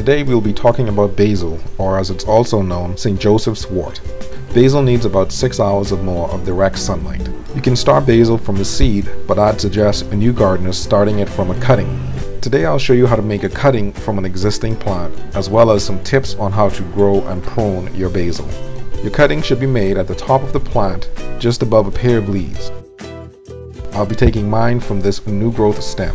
Today we'll be talking about basil, or as it's also known, St. Joseph's wort. Basil needs about 6 hours or more of direct sunlight. You can start basil from a seed, but I'd suggest a new gardener starting it from a cutting. Today I'll show you how to make a cutting from an existing plant, as well as some tips on how to grow and prune your basil. Your cutting should be made at the top of the plant, just above a pair of leaves. I'll be taking mine from this new growth stem.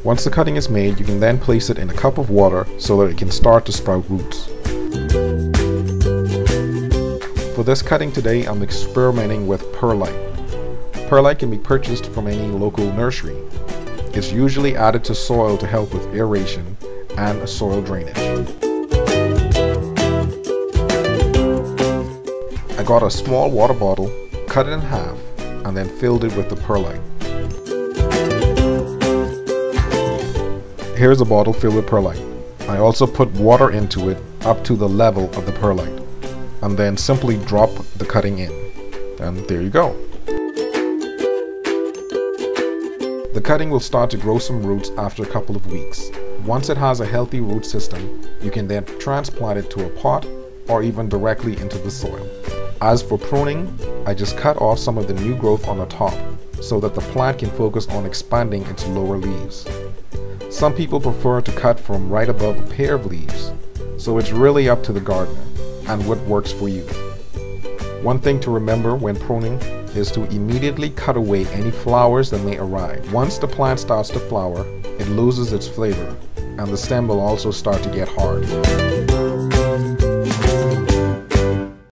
Once the cutting is made, you can then place it in a cup of water so that it can start to sprout roots. For this cutting today, I'm experimenting with perlite. Perlite can be purchased from any local nursery. It's usually added to soil to help with aeration and soil drainage. I got a small water bottle, cut it in half, and then filled it with the perlite. Here's a bottle filled with perlite. I also put water into it up to the level of the perlite, and then simply drop the cutting in. And there you go. The cutting will start to grow some roots after a couple of weeks. Once it has a healthy root system, you can then transplant it to a pot or even directly into the soil. As for pruning, I just cut off some of the new growth on the top so that the plant can focus on expanding its lower leaves. Some people prefer to cut from right above a pair of leaves, so it's really up to the gardener and what works for you. One thing to remember when pruning is to immediately cut away any flowers that may arise. Once the plant starts to flower, it loses its flavor, and the stem will also start to get hard.